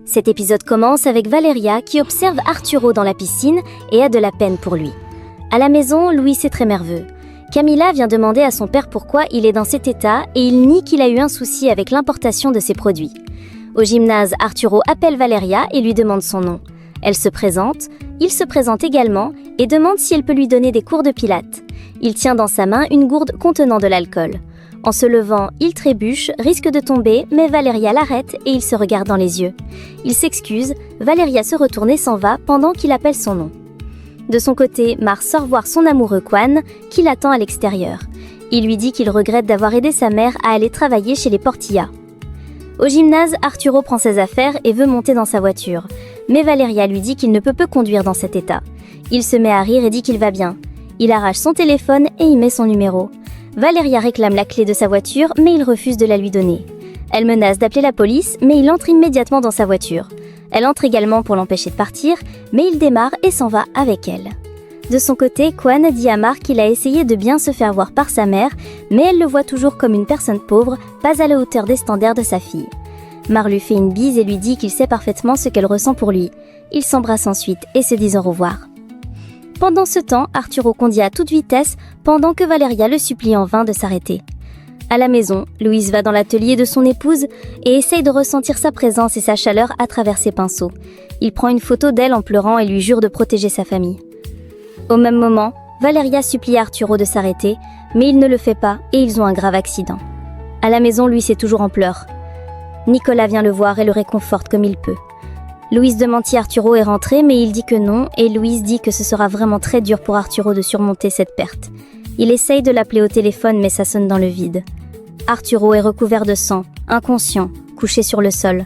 Cet épisode commence avec Valeria qui observe Arturo dans la piscine et a de la peine pour lui. À la maison, Luis est très nerveux. Camila vient demander à son père pourquoi il est dans cet état et il nie qu'il a eu un souci avec l'importation de ses produits. Au gymnase, Arturo appelle Valeria et lui demande son nom. Elle se présente, il se présente également et demande si elle peut lui donner des cours de pilates. Il tient dans sa main une gourde contenant de l'alcool. En se levant, il trébuche, risque de tomber, mais Valeria l'arrête et il se regarde dans les yeux. Il s'excuse, Valeria se retourne et s'en va pendant qu'il appelle son nom. De son côté, Mar sort voir son amoureux Juan, qui l'attend à l'extérieur. Il lui dit qu'il regrette d'avoir aidé sa mère à aller travailler chez les Portilla. Au gymnase, Arturo prend ses affaires et veut monter dans sa voiture. Mais Valeria lui dit qu'il ne peut conduire dans cet état. Il se met à rire et dit qu'il va bien. Il arrache son téléphone et y met son numéro. Valeria réclame la clé de sa voiture, mais il refuse de la lui donner. Elle menace d'appeler la police, mais il entre immédiatement dans sa voiture. Elle entre également pour l'empêcher de partir, mais il démarre et s'en va avec elle. De son côté, Juan dit à Mar qu'il a essayé de bien se faire voir par sa mère, mais elle le voit toujours comme une personne pauvre, pas à la hauteur des standards de sa fille. Mar lui fait une bise et lui dit qu'il sait parfaitement ce qu'elle ressent pour lui. Ils s'embrassent ensuite et se disent au revoir. Pendant ce temps, Arturo conduit à toute vitesse pendant que Valeria le supplie en vain de s'arrêter. À la maison, Luis va dans l'atelier de son épouse et essaye de ressentir sa présence et sa chaleur à travers ses pinceaux. Il prend une photo d'elle en pleurant et lui jure de protéger sa famille. Au même moment, Valeria supplie Arturo de s'arrêter, mais il ne le fait pas et ils ont un grave accident. À la maison, Luis est toujours en pleurs. Nicolas vient le voir et le réconforte comme il peut. Luis demande si Arturo est rentré, mais il dit que non, et Luis dit que ce sera vraiment très dur pour Arturo de surmonter cette perte. Il essaye de l'appeler au téléphone, mais ça sonne dans le vide. Arturo est recouvert de sang, inconscient, couché sur le sol.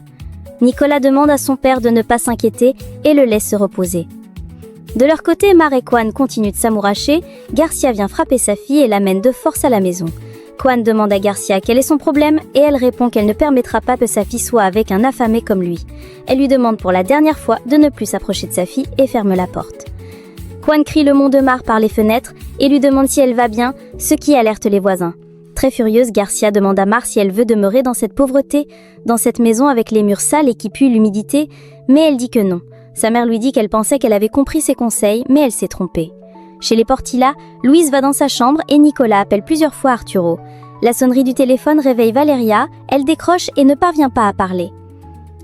Nicolas demande à son père de ne pas s'inquiéter et le laisse se reposer. De leur côté, Mar et Juan continuent de s'amouracher. Garcia vient frapper sa fille et l'amène de force à la maison. Juan demande à Garcia quel est son problème et elle répond qu'elle ne permettra pas que sa fille soit avec un affamé comme lui. Elle lui demande pour la dernière fois de ne plus s'approcher de sa fille et ferme la porte. Juan crie le nom de Mar par les fenêtres et lui demande si elle va bien, ce qui alerte les voisins. Très furieuse, Garcia demande à Mar si elle veut demeurer dans cette pauvreté, dans cette maison avec les murs sales et qui puent l'humidité, mais elle dit que non. Sa mère lui dit qu'elle pensait qu'elle avait compris ses conseils, mais elle s'est trompée. Chez les Portilla, Louise va dans sa chambre et Nicolas appelle plusieurs fois Arturo. La sonnerie du téléphone réveille Valeria, elle décroche et ne parvient pas à parler.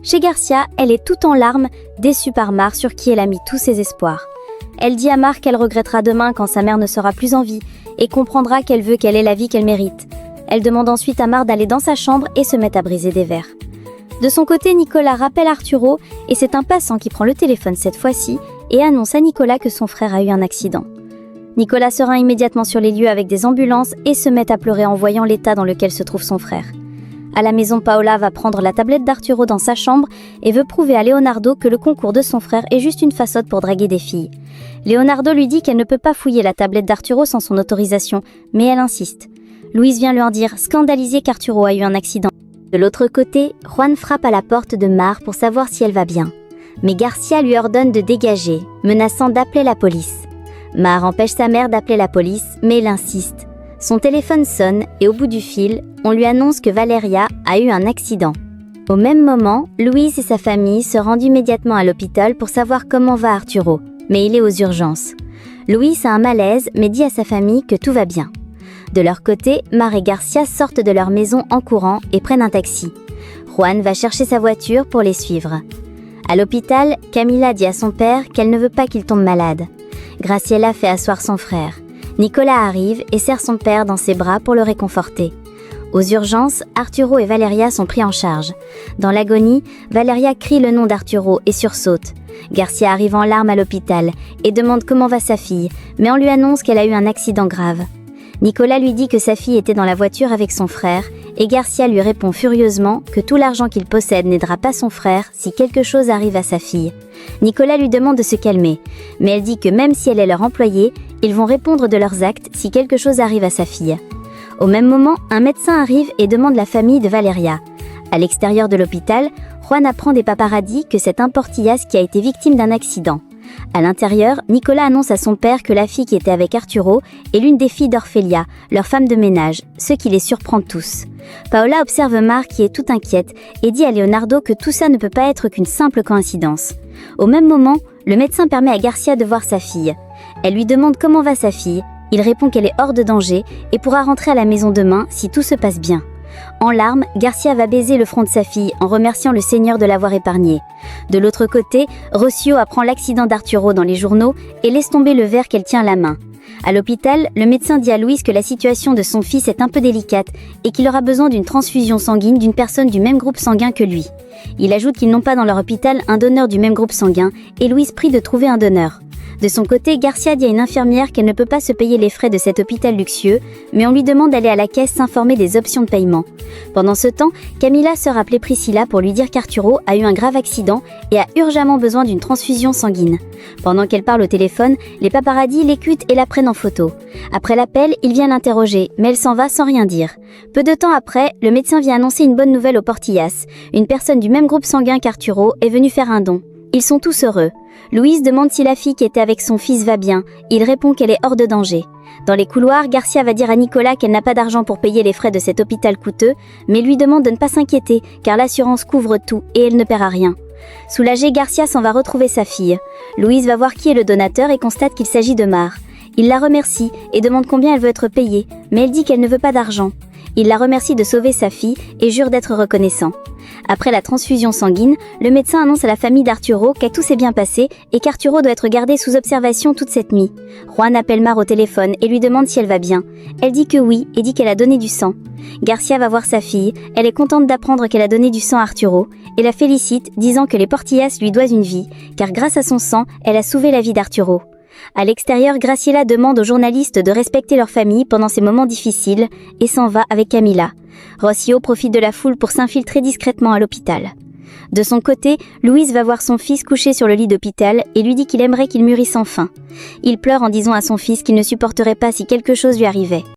Chez Garcia, elle est toute en larmes, déçue par Mar sur qui elle a mis tous ses espoirs. Elle dit à Mar qu'elle regrettera demain quand sa mère ne sera plus en vie et comprendra qu'elle veut qu'elle ait la vie qu'elle mérite. Elle demande ensuite à Mar d'aller dans sa chambre et se met à briser des verres. De son côté, Nicolas rappelle Arturo et c'est un passant qui prend le téléphone cette fois-ci et annonce à Nicolas que son frère a eu un accident. Nicolas se rend immédiatement sur les lieux avec des ambulances et se met à pleurer en voyant l'état dans lequel se trouve son frère. À la maison, Paola va prendre la tablette d'Arturo dans sa chambre et veut prouver à Leonardo que le concours de son frère est juste une façade pour draguer des filles. Leonardo lui dit qu'elle ne peut pas fouiller la tablette d'Arturo sans son autorisation, mais elle insiste. Louise vient lui en dire, scandalisée qu'Arturo a eu un accident. De l'autre côté, Juan frappe à la porte de Mar pour savoir si elle va bien. Mais Garcia lui ordonne de dégager, menaçant d'appeler la police. Mar empêche sa mère d'appeler la police, mais elle insiste. Son téléphone sonne et au bout du fil, on lui annonce que Valeria a eu un accident. Au même moment, Louise et sa famille se rendent immédiatement à l'hôpital pour savoir comment va Arturo, mais il est aux urgences. Louise a un malaise, mais dit à sa famille que tout va bien. De leur côté, Mar et Garcia sortent de leur maison en courant et prennent un taxi. Juan va chercher sa voiture pour les suivre. À l'hôpital, Camila dit à son père qu'elle ne veut pas qu'il tombe malade. Graciela fait asseoir son frère. Nicolas arrive et serre son père dans ses bras pour le réconforter. Aux urgences, Arturo et Valeria sont pris en charge. Dans l'agonie, Valeria crie le nom d'Arturo et sursaute. Garcia arrive en larmes à l'hôpital et demande comment va sa fille, mais on lui annonce qu'elle a eu un accident grave. Nicolas lui dit que sa fille était dans la voiture avec son frère et Garcia lui répond furieusement que tout l'argent qu'il possède n'aidera pas son frère si quelque chose arrive à sa fille. Nicolas lui demande de se calmer, mais elle dit que même si elle est leur employée, ils vont répondre de leurs actes si quelque chose arrive à sa fille. Au même moment, un médecin arrive et demande la famille de Valeria. À l'extérieur de l'hôpital, Juan apprend des paparazzis que c'est un Portillas qui a été victime d'un accident. À l'intérieur, Nicolas annonce à son père que la fille qui était avec Arturo est l'une des filles d'Orphelia, leur femme de ménage, ce qui les surprend tous. Paola observe Mar qui est toute inquiète et dit à Leonardo que tout ça ne peut pas être qu'une simple coïncidence. Au même moment, le médecin permet à Garcia de voir sa fille. Elle lui demande comment va sa fille, il répond qu'elle est hors de danger et pourra rentrer à la maison demain si tout se passe bien. En larmes, Garcia va baiser le front de sa fille en remerciant le Seigneur de l'avoir épargnée. De l'autre côté, Rocio apprend l'accident d'Arturo dans les journaux et laisse tomber le verre qu'elle tient à la main. À l'hôpital, le médecin dit à Louise que la situation de son fils est un peu délicate et qu'il aura besoin d'une transfusion sanguine d'une personne du même groupe sanguin que lui. Il ajoute qu'ils n'ont pas dans leur hôpital un donneur du même groupe sanguin et Louise prie de trouver un donneur. De son côté, Garcia dit à une infirmière qu'elle ne peut pas se payer les frais de cet hôpital luxueux, mais on lui demande d'aller à la caisse s'informer des options de paiement. Pendant ce temps, Camila sort appeler Priscilla pour lui dire qu'Arturo a eu un grave accident et a urgemment besoin d'une transfusion sanguine. Pendant qu'elle parle au téléphone, les paparazzis l'écutent et la prennent en photo. Après l'appel, il vient l'interroger, mais elle s'en va sans rien dire. Peu de temps après, le médecin vient annoncer une bonne nouvelle aux Portillas. Une personne du même groupe sanguin qu'Arturo est venue faire un don. Ils sont tous heureux. Louise demande si la fille qui était avec son fils va bien. Il répond qu'elle est hors de danger. Dans les couloirs, Garcia va dire à Nicolas qu'elle n'a pas d'argent pour payer les frais de cet hôpital coûteux, mais lui demande de ne pas s'inquiéter, car l'assurance couvre tout et elle ne paiera rien. Soulagée, Garcia s'en va retrouver sa fille. Louise va voir qui est le donateur et constate qu'il s'agit de Mar. Il la remercie et demande combien elle veut être payée, mais elle dit qu'elle ne veut pas d'argent. Il la remercie de sauver sa fille et jure d'être reconnaissant. Après la transfusion sanguine, le médecin annonce à la famille d'Arturo que tout s'est bien passé et qu'Arturo doit être gardé sous observation toute cette nuit. Juan appelle Mar au téléphone et lui demande si elle va bien. Elle dit que oui et dit qu'elle a donné du sang. Garcia va voir sa fille, elle est contente d'apprendre qu'elle a donné du sang à Arturo et la félicite, disant que les Portillas lui doivent une vie, car grâce à son sang, elle a sauvé la vie d'Arturo. À l'extérieur, Graciela demande aux journalistes de respecter leur famille pendant ces moments difficiles et s'en va avec Camila. Rocio profite de la foule pour s'infiltrer discrètement à l'hôpital. De son côté, Louise va voir son fils couché sur le lit d'hôpital et lui dit qu'il aimerait qu'il mûrisse enfin. Il pleure en disant à son fils qu'il ne supporterait pas si quelque chose lui arrivait.